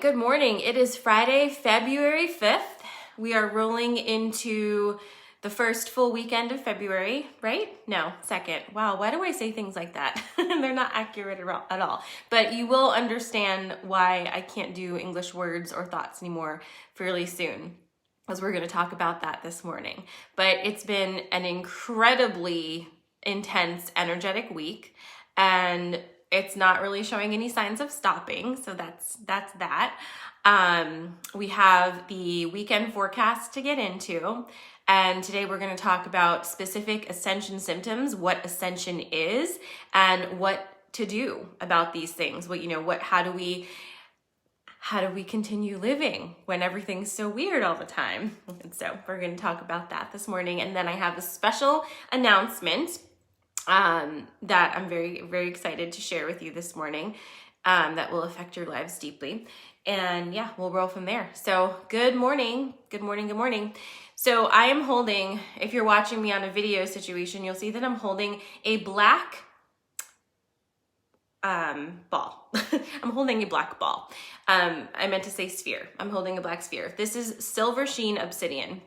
right, good morning. It is Friday, February 5th. We are rolling into the first full weekend of February, right? No, second. Wow, why do I say things like that? They're not accurate at all. But you will understand why I can't do English words or thoughts anymore fairly soon, as we're going to talk about that this morning. But it's been an incredibly intense, energetic week, and it's not really showing any signs of stopping, so that's that. We have the weekend forecast to get into, and today we're going to talk about specific Ascension symptoms, what Ascension is, and what to do about these things. How do we continue living when everything's so weird all the time? And so we're going to talk about that this morning, and then I have a special announcement that I'm very, very excited to share with you this morning, that will affect your lives deeply. And yeah, we'll roll from there. So good morning. So I am holding, if you're watching me on a video situation, you'll see that I'm holding a black ball. I'm holding a black ball. I meant to say sphere. I'm holding a black sphere. This is silver sheen obsidian.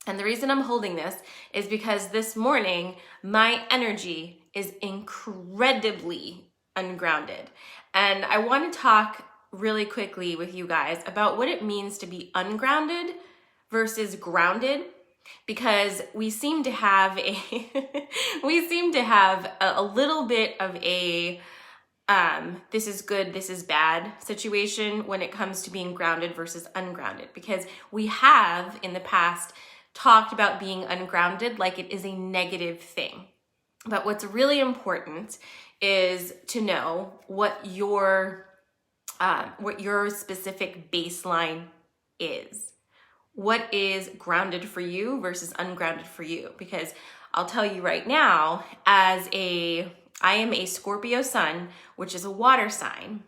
And the reason I'm holding this is because this morning, my energy is incredibly ungrounded. And I want to talk really quickly with you guys about what it means to be ungrounded versus grounded, because we seem to have a little bit of a this is good, this is bad situation when it comes to being grounded versus ungrounded, because we have in the past talked about being ungrounded like it is a negative thing. But what's really important is to know what your specific baseline is. What is grounded for you versus ungrounded for you? Because I'll tell you right now, I am a Scorpio sun, which is a water sign.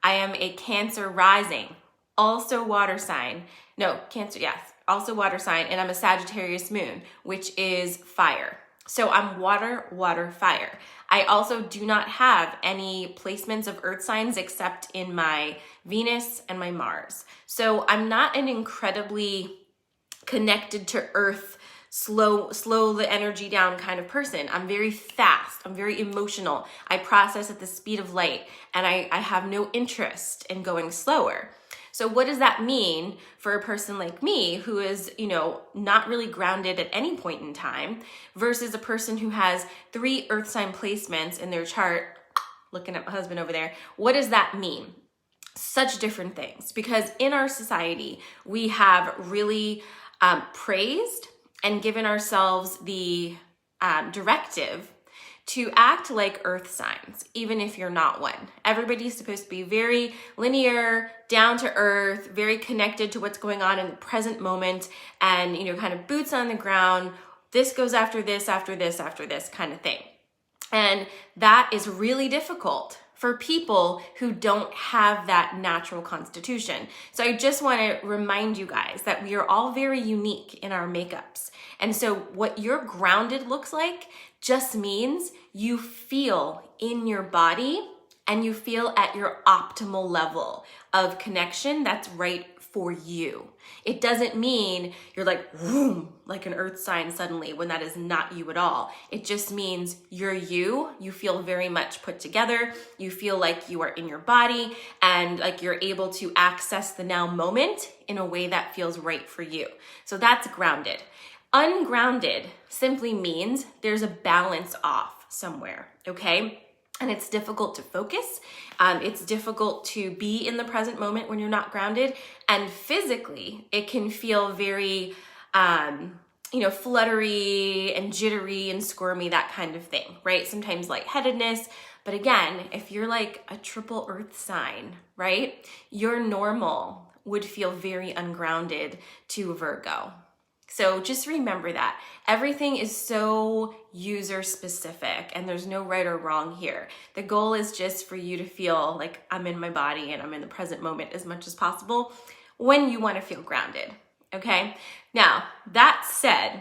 I am a Cancer rising, also water sign. No, Cancer, yes. Also water sign, and I'm a Sagittarius moon, which is fire. So I'm water, fire. I also do not have any placements of earth signs except in my Venus and my Mars. So I'm not an incredibly connected to earth, slow the energy down kind of person. I'm very fast. I'm very emotional. I process at the speed of light, and I have no interest in going slower. So what does that mean for a person like me who is, not really grounded at any point in time versus a person who has 3 earth sign placements in their chart? Looking at my husband over there. What does that mean? Such different things, because in our society, we have really praised and given ourselves the directive to act like earth signs, even if you're not one. Everybody's supposed to be very linear, down to earth, very connected to what's going on in the present moment, and, kind of boots on the ground. This goes after this kind of thing. And that is really difficult for people who don't have that natural constitution. So I just want to remind you guys that we are all very unique in our makeups. And so what your grounded looks like just means you feel in your body and you feel at your optimal level of connection that's right for you. It doesn't mean you're like, vroom, like an earth sign suddenly, when that is not you at all. It just means you're you. You feel very much put together. You feel like you are in your body and like you're able to access the now moment in a way that feels right for you. So that's grounded. Ungrounded simply means there's a balance off somewhere, okay? And it's difficult to focus. It's difficult to be in the present moment when you're not grounded. And physically, it can feel very, fluttery and jittery and squirmy, that kind of thing, right? Sometimes lightheadedness. But again, if you're like a triple earth sign, right? Your normal would feel very ungrounded to Virgo. So just remember that everything is so user specific and there's no right or wrong here. The goal is just for you to feel like I'm in my body and I'm in the present moment as much as possible when you want to feel grounded. Okay. Now that said,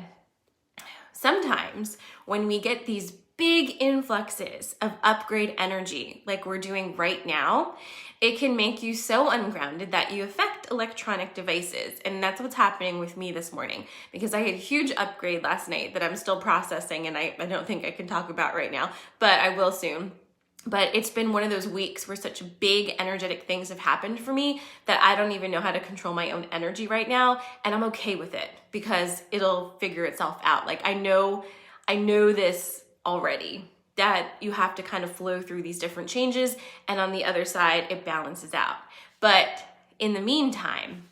sometimes when we get these big influxes of upgrade energy like we're doing right now, it can make you so ungrounded that you affect electronic devices. And that's what's happening with me this morning, because I had a huge upgrade last night that I'm still processing, and I don't think I can talk about right now, but I will soon. But it's been one of those weeks where such big energetic things have happened for me that I don't even know how to control my own energy right now. And I'm okay with it because it'll figure itself out. Like I know this already, that you have to kind of flow through these different changes, and on the other side, it balances out. But in the meantime,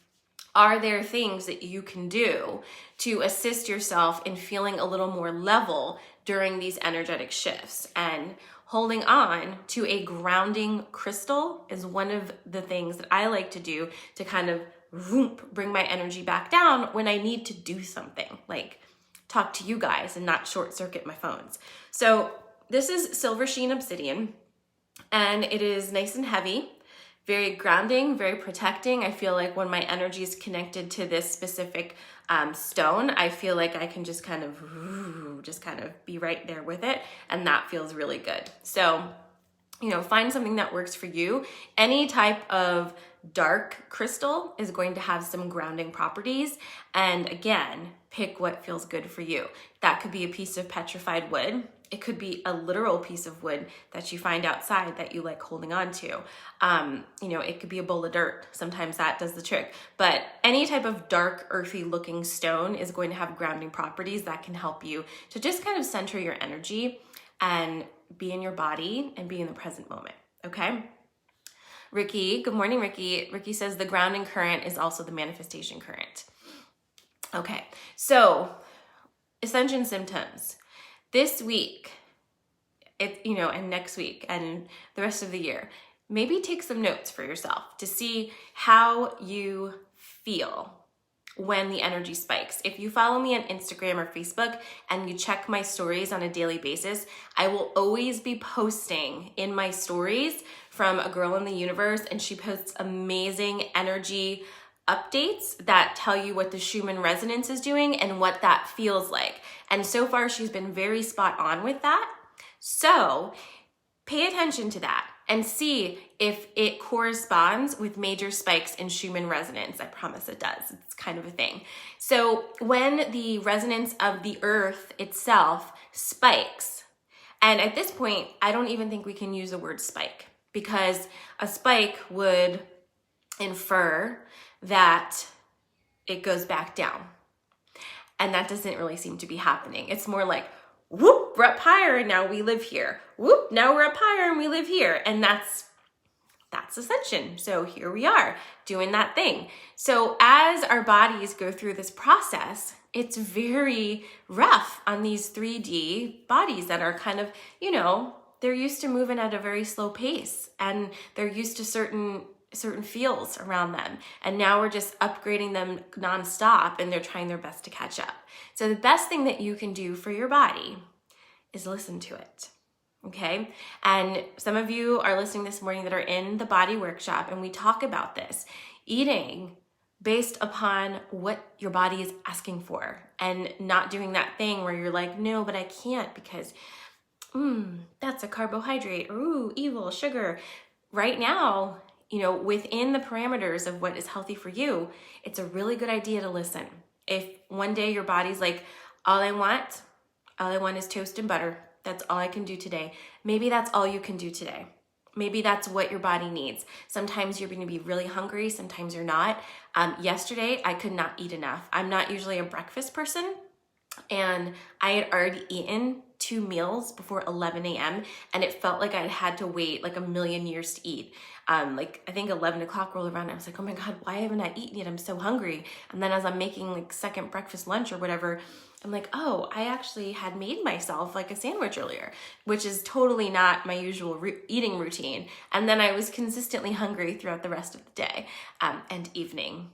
are there things that you can do to assist yourself in feeling a little more level during these energetic shifts? And holding on to a grounding crystal is one of the things that I like to do to kind of bring my energy back down when I need to do something, like talk to you guys and not short circuit my phones. So this is Silver Sheen Obsidian, and it is nice and heavy, very grounding, very protecting. I feel like when my energy is connected to this specific stone, I feel like I can just kind of be right there with it, and that feels really good. So, find something that works for you. Any type of dark crystal is going to have some grounding properties, and again, pick what feels good for you. That could be a piece of petrified wood. It could be a literal piece of wood that you find outside that you like holding on to. It could be a bowl of dirt. Sometimes that does the trick. But any type of dark, earthy looking stone is going to have grounding properties that can help you to just kind of center your energy and be in your body and be in the present moment, okay? Ricky, good morning, Ricky. Ricky says the grounding current is also the manifestation current. Okay, so Ascension symptoms. This week, and next week, and the rest of the year, maybe take some notes for yourself to see how you feel when the energy spikes. If you follow me on Instagram or Facebook and you check my stories on a daily basis, I will always be posting in my stories from a girl in the universe, and she posts amazing energy updates that tell you what the Schumann resonance is doing and what that feels like. And so far, she's been very spot on with that. So pay attention to that and see if it corresponds with major spikes in Schumann resonance. I promise it does. It's kind of a thing. So when the resonance of the earth itself spikes, and at this point, I don't even think we can use the word spike, because a spike would infer that it goes back down. And that doesn't really seem to be happening. It's more like, whoop, we're up higher and now we live here. Whoop, now we're up higher and we live here. And that's Ascension. So here we are doing that thing. So as our bodies go through this process, it's very rough on these 3D bodies that are kind of, they're used to moving at a very slow pace, and they're used to certain feels around them. And now we're just upgrading them nonstop, and they're trying their best to catch up. So the best thing that you can do for your body is listen to it. Okay. And some of you are listening this morning that are in the body workshop, and we talk about this, eating based upon what your body is asking for, and not doing that thing where you're like, no, but I can't because that's a carbohydrate, or ooh, evil sugar. Right now, within the parameters of what is healthy for you, it's a really good idea to listen. If one day your body's like, all I want is toast and butter. That's all I can do today. Maybe that's all you can do today. Maybe that's what your body needs. Sometimes you're going to be really hungry. Sometimes you're not. Yesterday, I could not eat enough. I'm not usually a breakfast person, and I had already eaten 2 meals before 11 a.m. and it felt like I had to wait like a million years to eat. I think 11 o'clock rolled around. I was like, oh my God, why haven't I eaten yet? I'm so hungry. And then as I'm making like second breakfast lunch or whatever, I'm like, oh, I actually had made myself like a sandwich earlier, which is totally not my usual eating routine. And then I was consistently hungry throughout the rest of the day and evening.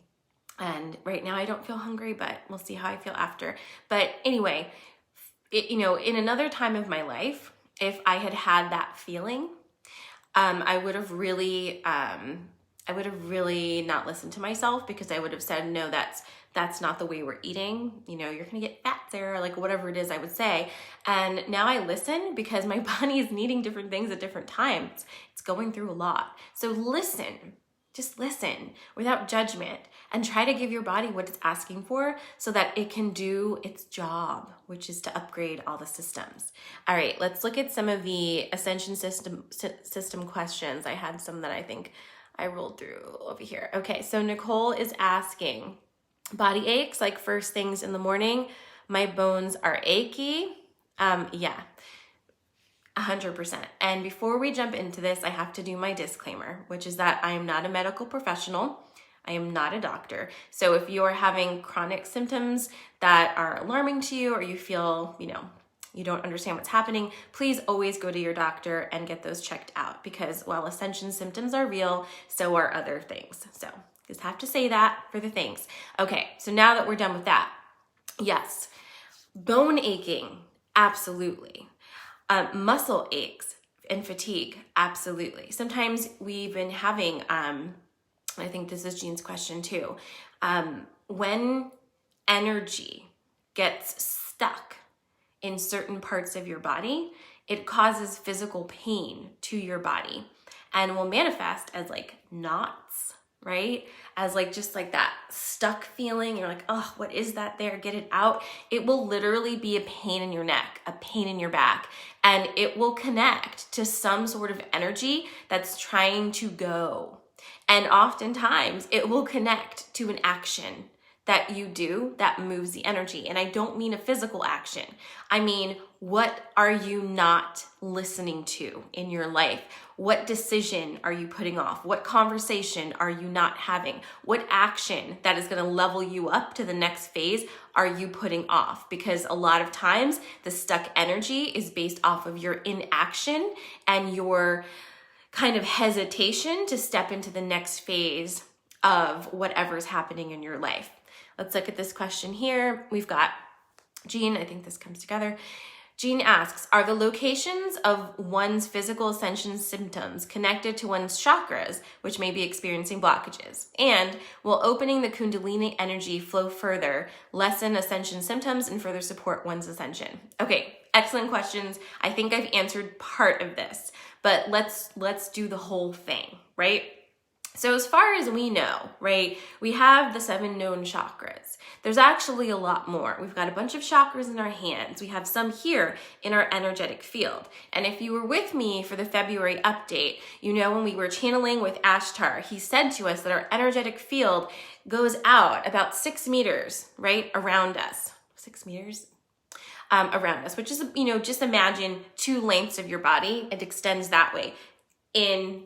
And right now I don't feel hungry, but we'll see how I feel after. But anyway, in another time of my life, if I had had that feeling, I would have really I would have really not listened to myself, because I would have said, no, that's not the way we're eating. You know, you're gonna get fat, Sarah, like whatever it is I would say. And now I listen because my body is needing different things at different times. It's going through a lot. So listen, just listen without judgment, and try to give your body what it's asking for so that it can do its job, which is to upgrade all the systems. All right, let's look at some of the Ascension system questions. I had some that I think I rolled through over here. Okay, so Nicole is asking, body aches like first things in the morning. My bones are achy. Yeah, 100%. And before we jump into this, I have to do my disclaimer, which is that I am not a medical professional. I am not a doctor. So if you're having chronic symptoms that are alarming to you, or you feel, you don't understand what's happening, please always go to your doctor and get those checked out, because while Ascension symptoms are real, so are other things. So just have to say that for the things. Okay, so now that we're done with that, yes, bone aching, absolutely. Muscle aches and fatigue, absolutely. Sometimes we've been having, I think this is Jean's question too, when energy gets stuck in certain parts of your body, it causes physical pain to your body and will manifest as like knots, right? As like just like that stuck feeling. You're like, oh, what is that there? Get it out. It will literally be a pain in your neck, a pain in your back, and it will connect to some sort of energy that's trying to go. And oftentimes it will connect to an action that you do that moves the energy. And I don't mean a physical action. I mean, what are you not listening to in your life? What decision are you putting off? What conversation are you not having? What action that is going to level you up to the next phase are you putting off? Because a lot of times the stuck energy is based off of your inaction and your kind of hesitation to step into the next phase of whatever's happening in your life. Let's look at this question here. We've got Jean, I think this comes together. Jean asks, are the locations of one's physical Ascension symptoms connected to one's chakras, which may be experiencing blockages? And will opening the Kundalini energy flow further, lessen Ascension symptoms, and further support one's Ascension? Okay, excellent questions. I think I've answered part of this, but let's do the whole thing, right? So as far as we know, right, we have the 7 known chakras. There's actually a lot more. We've got a bunch of chakras in our hands. We have some here in our energetic field. And if you were with me for the February update, you know when we were channeling with Ashtar, he said to us that our energetic field goes out about 6 meters, right, around us. 6 meters? Around us, which is, just imagine 2 lengths of your body. It extends that way in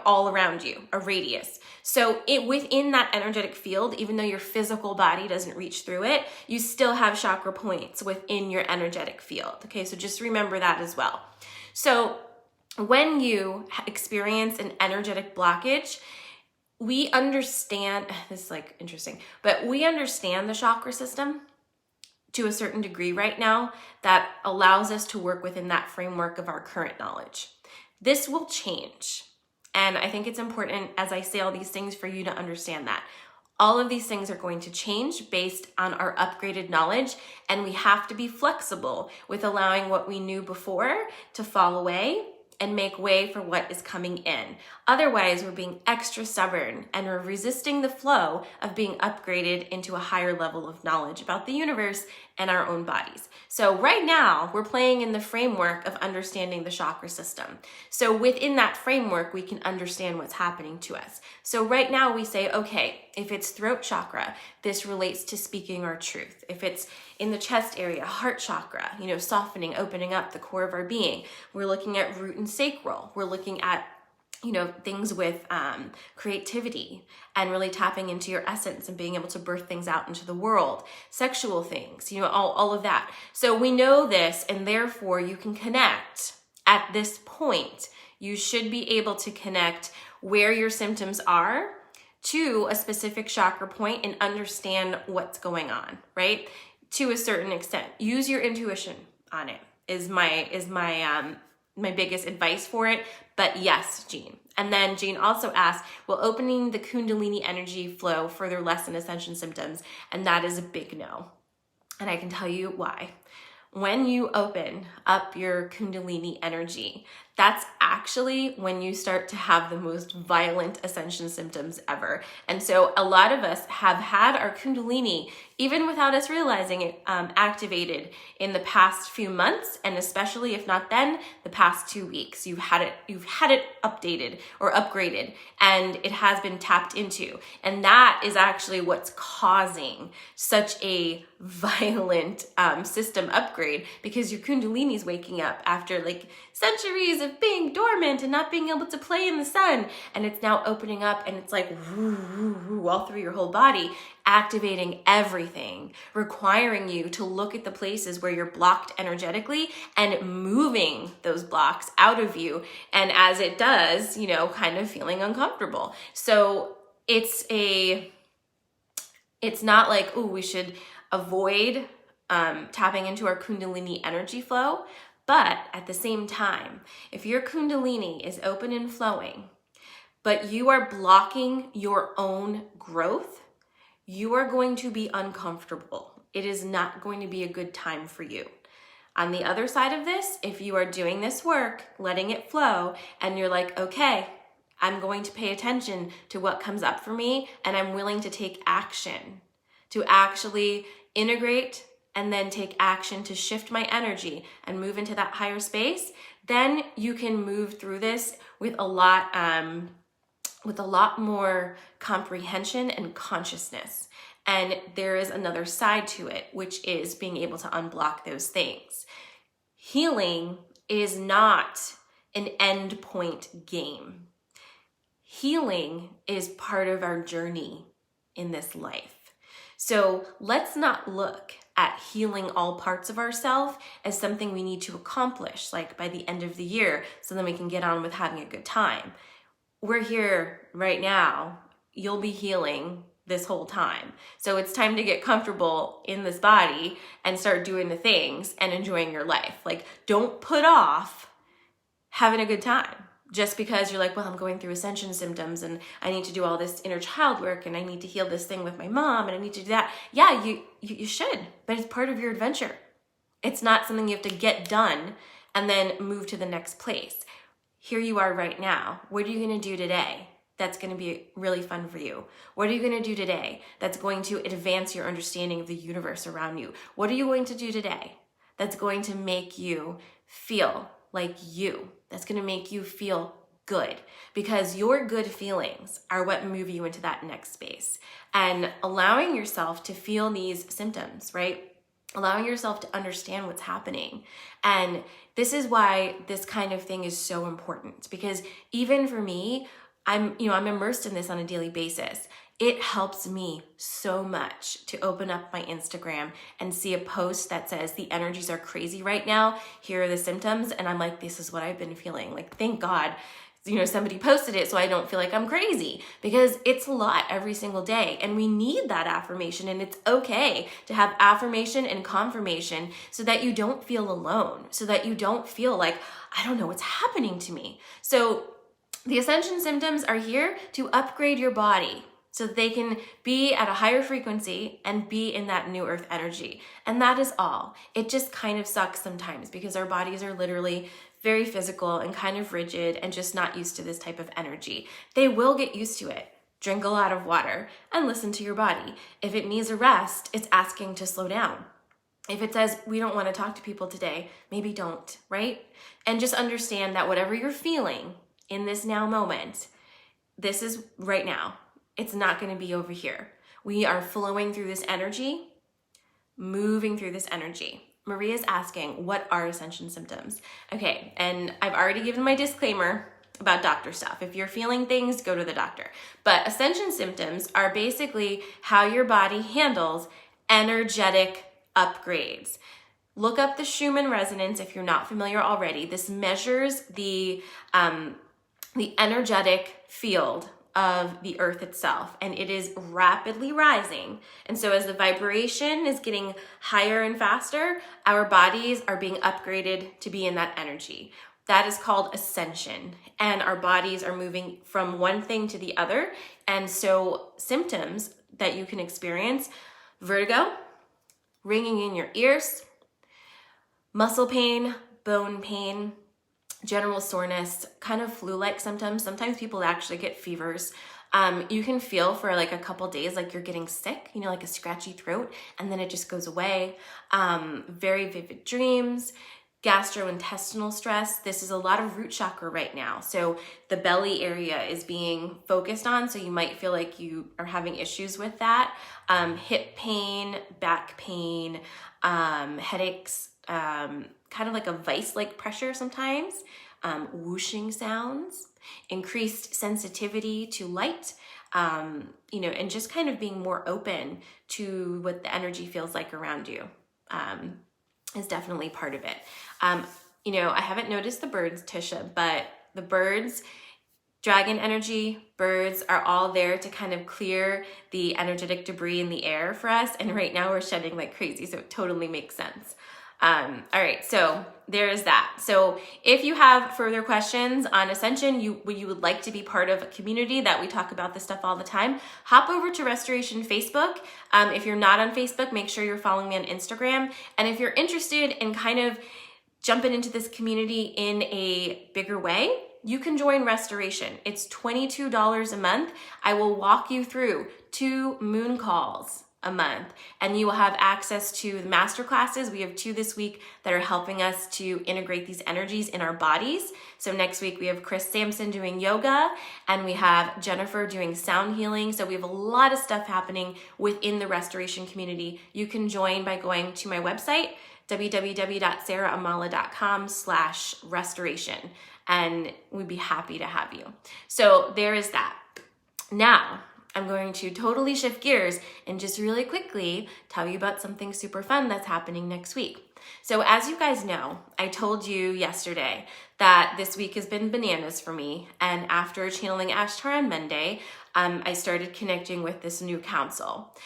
all around you, a radius. So within that energetic field, even though your physical body doesn't reach through it, you still have chakra points within your energetic field. Okay, so just remember that as well. So when you experience an energetic blockage, we understand, this is like interesting, but we understand the chakra system to a certain degree right now that allows us to work within that framework of our current knowledge. This will change. And I think it's important as I say all these things for you to understand that. All of these things are going to change based on our upgraded knowledge, and we have to be flexible with allowing what we knew before to fall away and make way for what is coming in. Otherwise, we're being extra stubborn and we're resisting the flow of being upgraded into a higher level of knowledge about the universe and our own bodies. So right now, we're playing in the framework of understanding the chakra system. So within that framework, we can understand what's happening to us. So right now we say, okay, if it's throat chakra, this relates to speaking our truth. If it's in the chest area, heart chakra, softening, opening up the core of our being. We're looking at root and sacral. We're looking at things with creativity and really tapping into your essence and being able to birth things out into the world, sexual things, all of that. So we know this, and therefore you can connect at this point. You should be able to connect where your symptoms are to a specific chakra point and understand what's going on, right? To a certain extent. Use your intuition on it is my my biggest advice for it, but yes, Jean. And then Jean also asked, will opening the Kundalini energy flow further lessen Ascension symptoms? And that is a big no. And I can tell you why. When you open up your Kundalini energy, that's actually when you start to have the most violent Ascension symptoms ever. And so a lot of us have had our Kundalini, even without us realizing it, activated in the past few months, and especially if not then, the past 2 weeks. You've had it updated or upgraded, and it has been tapped into. And that is actually what's causing such a violent system upgrade, because your Kundalini is waking up after like centuries of being dormant and not being able to play in the sun, and it's now opening up, and it's like woo, woo, woo, all through your whole body, activating everything, requiring you to look at the places where you're blocked energetically and moving those blocks out of you. And as it does, kind of feeling uncomfortable. So it's not like, oh, we should avoid tapping into our Kundalini energy flow. But at the same time, if your Kundalini is open and flowing, but you are blocking your own growth, you are going to be uncomfortable. It is not going to be a good time for you. On the other side of this, if you are doing this work, letting it flow, and you're like, okay, I'm going to pay attention to what comes up for me, and I'm willing to take action to actually integrate and then take action to shift my energy and move into that higher space, then you can move through this with a lot more comprehension and consciousness. And there is another side to it, which is being able to unblock those things. Healing is not an end point game. Healing is part of our journey in this life. So let's not look at healing all parts of ourselves as something we need to accomplish, like by the end of the year, so then we can get on with having a good time. We're here right now. You'll be healing this whole time. So it's time to get comfortable in this body and start doing the things and enjoying your life. Like, don't put off having a good time just because you're like, well, I'm going through Ascension symptoms and I need to do all this inner child work and I need to heal this thing with my mom and I need to do that. Yeah, you should, but it's part of your adventure. It's not something you have to get done and then move to the next place. Here you are right now. What are you going to do today that's going to be really fun for you? What are you going to do today that's going to advance your understanding of the universe around you? What are you going to do today that's going to make you feel like you? That's going to make you feel good, because your good feelings are what move you into that next space. And allowing yourself to feel these symptoms, right? Allowing yourself to understand what's happening. And this is why this kind of thing is so important, because even for me, I'm immersed in this on a daily basis. It helps me so much to open up my Instagram and see a post that says the energies are crazy right now. Here are the symptoms. And I'm like, this is what I've been feeling. Like, thank God, somebody posted it so I don't feel like I'm crazy, because it's a lot every single day. And we need that affirmation. And it's okay to have affirmation and confirmation so that you don't feel alone, so that you don't feel like, I don't know what's happening to me. So the Ascension symptoms are here to upgrade your body, so that they can be at a higher frequency and be in that new earth energy. And that is all. It just kind of sucks sometimes because our bodies are literally very physical and kind of rigid and just not used to this type of energy. They will get used to it. Drink a lot of water and listen to your body. If it needs a rest, it's asking to slow down. If it says, we don't want to talk to people today, maybe don't, right? And just understand that whatever you're feeling in this now moment, this is right now. It's not going to be over here. We are flowing through this energy, moving through this energy. Maria's asking, what are Ascension symptoms? Okay, and I've already given my disclaimer about doctor stuff. If you're feeling things, go to the doctor. But Ascension symptoms are basically how your body handles energetic upgrades. Look up the Schumann resonance if you're not familiar already. This measures the energetic field of the earth itself, and it is rapidly rising. And so as the vibration is getting higher and faster, our bodies are being upgraded to be in that energy. that is called Ascension. And our bodies are moving from one thing to the other. And so symptoms that you can experience: vertigo, ringing in your ears, muscle pain, bone pain, general soreness, kind of flu-like symptoms. Sometimes people actually get fevers. You can feel for like a couple days like you're getting sick, you know, like a scratchy throat, and then it just goes away. Very vivid dreams, gastrointestinal stress. This is a lot of root chakra right now. So the belly area is being focused on. So you might feel like you are having issues with that. Hip pain, back pain, headaches, kind of like a vice-like pressure sometimes, whooshing sounds, increased sensitivity to light, you know, and just kind of being more open to what the energy feels like around you. Is definitely part of it. You know, I haven't noticed the birds, Tisha, but the birds, dragon energy, birds are all there to kind of clear the energetic debris in the air for us. And right now we're shedding like crazy, so it totally makes sense. All right, so there's that. So if you have further questions on Ascension, you would like to be part of a community that we talk about this stuff all the time, hop over to Restoration Facebook. If you're not on Facebook, make sure you're following me on Instagram. And if you're interested in kind of jumping into this community in a bigger way, you can join Restoration. It's $22 a month. I will walk you through 2 moon calls a month, and you will have access to the master classes. We have 2 this week that are helping us to integrate these energies in our bodies. So next week we have Chris Sampson doing yoga, and we have Jennifer doing sound healing. So we have a lot of stuff happening within the Restoration community. You can join by going to my website, www.sarahamala.com/restoration, and we'd be happy to have you. So there is that. Now, I'm going to totally shift gears and just really quickly tell you about something super fun that's happening next week. So as you guys know, I told you yesterday that this week has been bananas for me. And after channeling Ashtar on Monday, I started connecting with this new council.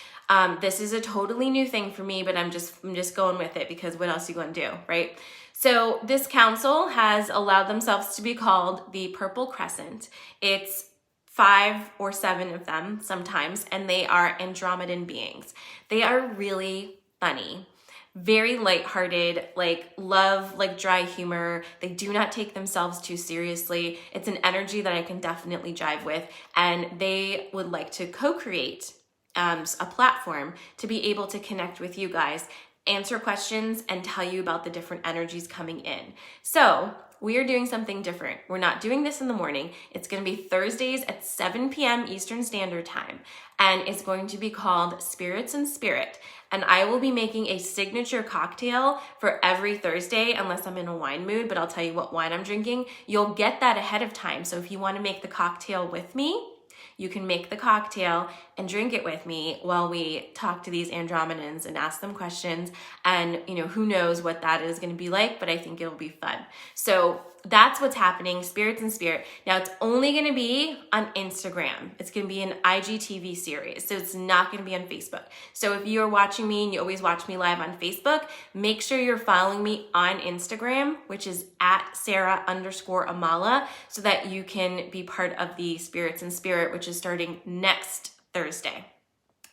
This is a totally new thing for me, but I'm just going with it because what else are you going to do, right? So this council has allowed themselves to be called the Purple Crescent. It's 5 or 7 of them sometimes, and they are Andromedan beings. They are really funny, very lighthearted, like love, like dry humor. They do not take themselves too seriously. It's an energy that I can definitely jive with, and they would like to co-create a platform to be able to connect with you guys, answer questions, and tell you about the different energies coming in. So we are doing something different. We're not doing this in the morning. It's going to be Thursdays at 7 p.m. Eastern Standard Time, and it's going to be called Spirits and Spirit. And I will be making a signature cocktail for every Thursday, unless I'm in a wine mood, but I'll tell you what wine I'm drinking. You'll get that ahead of time. So if you want to make the cocktail with me, you can make the cocktail and drink it with me while we talk to these Andromedans and ask them questions. And, you know, who knows what that is going to be like, but I think it'll be fun. So that's what's happening, Spirits and Spirit. Now, it's only going to be on Instagram. It's going to be an IGTV series, so it's not going to be on Facebook. So if you're watching me and you always watch me live on Facebook, make sure you're following me on Instagram, which is at Sarah_Amala, so that you can be part of the Spirits and Spirit, which is starting next Thursday,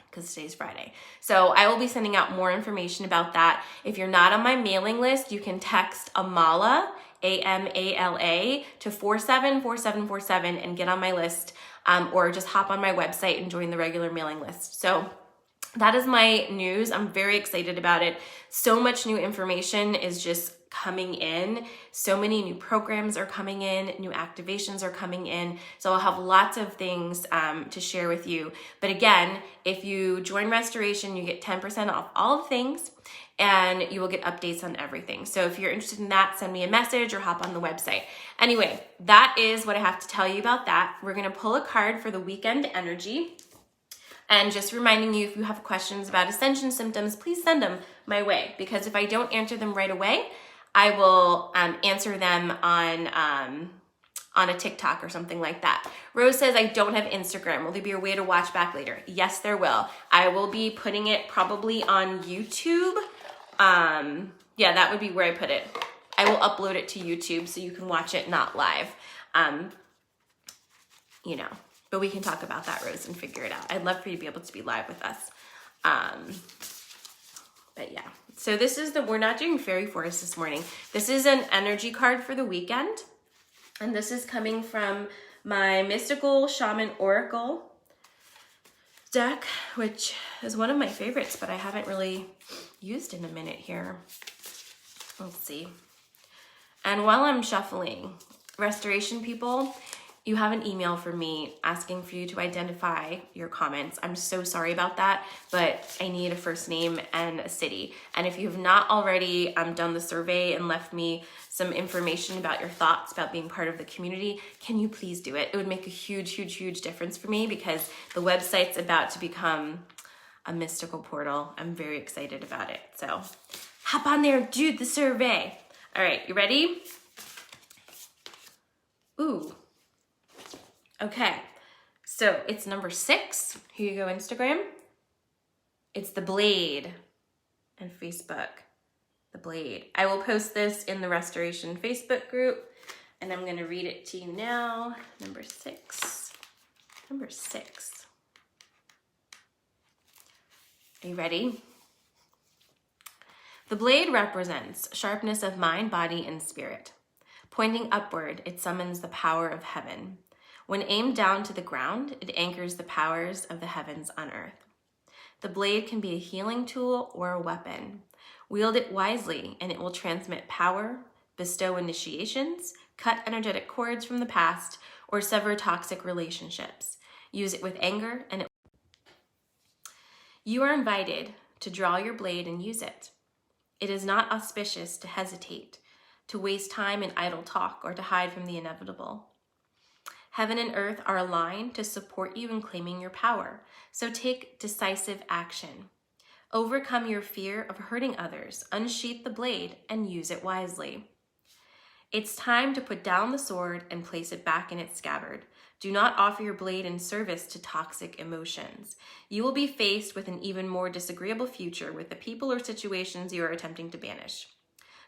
because today's Friday. So I will be sending out more information about that. If you're not on my mailing list, you can text Amala, AMALA, to 474747 and get on my list, or just hop on my website and join the regular mailing list. So that is my news. I'm very excited about it. So much new information is just coming in. So many new programs are coming in, new activations are coming in. So I'll have lots of things to share with you. But again, if you join Restoration, you get 10% off all the things, and you will get updates on everything. So if you're interested in that, send me a message or hop on the website. Anyway, that is what I have to tell you about that. We're gonna pull a card for the weekend energy. And just reminding you, if you have questions about Ascension symptoms, please send them my way, because if I don't answer them right away, I will answer them on a TikTok or something like that. Rose says, I don't have Instagram. Will there be a way to watch back later? Yes, there will. I will be putting it probably on YouTube. Yeah, that would be where I put it. I will upload it to YouTube so you can watch it not live. You know, but we can talk about that, Rose, and figure it out. I'd love for you to be able to be live with us. But yeah, so this is we're not doing Fairy Forest this morning. This is an energy card for the weekend. And this is coming from my Mystical Shaman Oracle deck, which is one of my favorites, but I haven't really used in a minute here. Let's see. And while I'm shuffling, restoration people, you have an email from me asking for you to identify your comments. I'm so sorry about that, but I need a first name and a city. And if you have not already done the survey and left me some information about your thoughts about being part of the community, can you please do it? It would make a huge, huge, huge difference for me because the website's about to become a mystical portal. I'm very excited about it. So hop on there and do the survey. All right, you ready? Ooh. Okay, so it's number 6. Here you go, Instagram. It's the Blade and Facebook. The Blade. I will post this in the Restoration Facebook group, and I'm going to read it to you now. Number 6. Number 6. Are you ready? The blade represents sharpness of mind, body, and spirit. Pointing upward, it summons the power of heaven. When aimed down to the ground, it anchors the powers of the heavens on earth. The blade can be a healing tool or a weapon. Wield it wisely, and it will transmit power, bestow initiations, cut energetic cords from the past, or sever toxic relationships. Use it with anger, and you are invited to draw your blade and use it. It is not auspicious to hesitate, to waste time in idle talk, or to hide from the inevitable. Heaven and earth are aligned to support you in claiming your power, so take decisive action. Overcome your fear of hurting others, unsheath the blade, and use it wisely. It's time to put down the sword and place it back in its scabbard. Do not offer your blade in service to toxic emotions. You will be faced with an even more disagreeable future with the people or situations you are attempting to banish.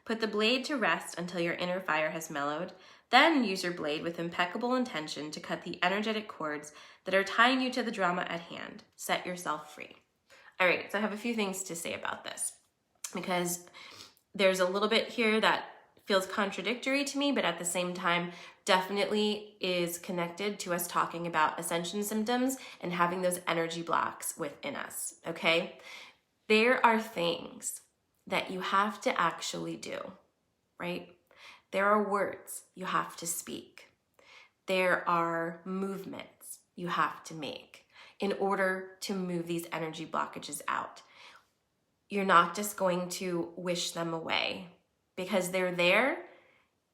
Put the blade to rest until your inner fire has mellowed. Then use your blade with impeccable intention to cut the energetic cords that are tying you to the drama at hand. Set yourself free. All right, so I have a few things to say about this because there's a little bit here that feels contradictory to me, but at the same time, definitely is connected to us talking about ascension symptoms and having those energy blocks within us, okay? There are things that you have to actually do, right? There are words you have to speak. There are movements you have to make in order to move these energy blockages out. You're not just going to wish them away because they're there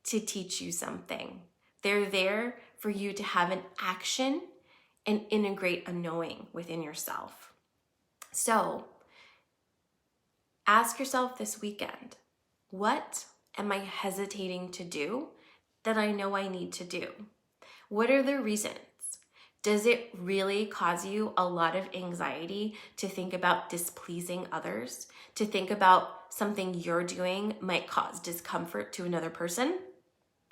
to teach you something. They're there for you to have an action and integrate a knowing within yourself. So ask yourself this weekend, what am I hesitating to do that I know I need to do? What are the reasons? Does it really cause you a lot of anxiety to think about displeasing others? To think about something you're doing might cause discomfort to another person?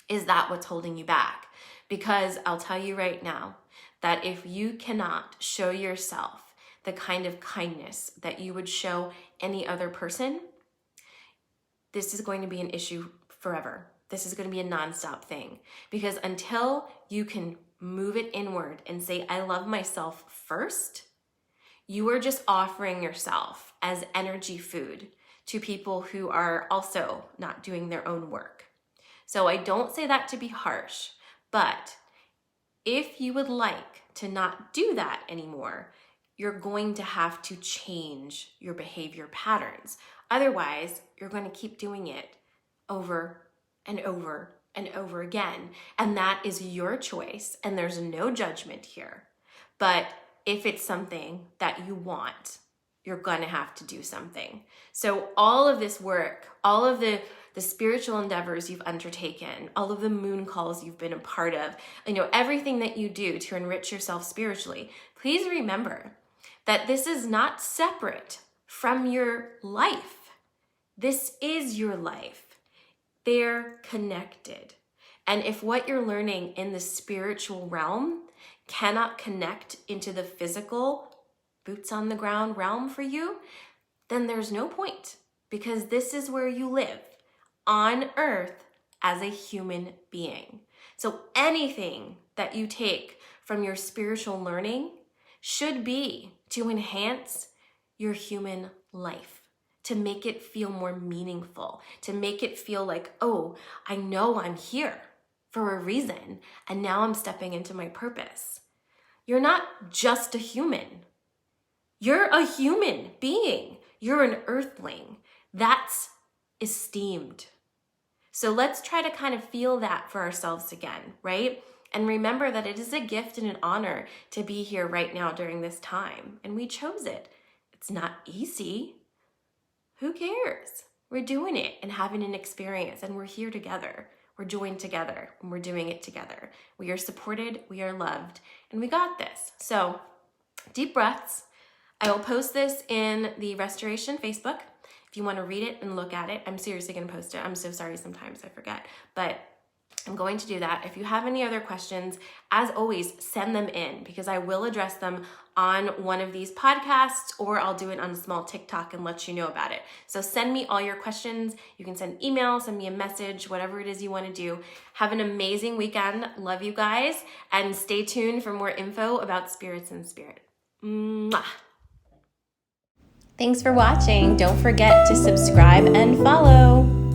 Is that what's holding you back? Because I'll tell you right now that if you cannot show yourself the kind of kindness that you would show any other person, this is going to be an issue forever. This is going to be a nonstop thing. Because until you can move it inward and say, I love myself first, you are just offering yourself as energy food to people who are also not doing their own work. So I don't say that to be harsh, but if you would like to not do that anymore, you're going to have to change your behavior patterns. Otherwise, you're going to keep doing it over and over and over again. And that is your choice, and there's no judgment here. But if it's something that you want, you're going to have to do something. So all of this work, all of the spiritual endeavors you've undertaken, all of the moon calls you've been a part of, everything that you do to enrich yourself spiritually, please remember that this is not separate from your life. This is your life. They're connected. And if what you're learning in the spiritual realm cannot connect into the physical, boots on the ground realm for you, then there's no point, because this is where you live on earth as a human being. So anything that you take from your spiritual learning should be to enhance your human life, to make it feel more meaningful, to make it feel like, oh, I know I'm here for a reason, and now I'm stepping into my purpose. You're not just a human. You're a human being. You're an earthling. That's esteemed. So let's try to kind of feel that for ourselves again, right? And remember that it is a gift and an honor to be here right now during this time. And we chose it. It's not easy. Who cares? We're doing it and having an experience, and we're here together. We're joined together, and we're doing it together. We are supported, we are loved, and we got this. So deep breaths. I will post this in the Restoration Facebook if you want to read it and look at it. I'm seriously going to post it. I'm so sorry, sometimes I forget, but I'm going to do that. If you have any other questions, as always, send them in, because I will address them on one of these podcasts, or I'll do it on a small TikTok and let you know about it. So send me all your questions. You can send email, send me a message, whatever it is you want to do. Have an amazing weekend. Love you guys, and stay tuned for more info about spirits and spirit. Mwah. Thanks for watching. Don't forget to subscribe and follow.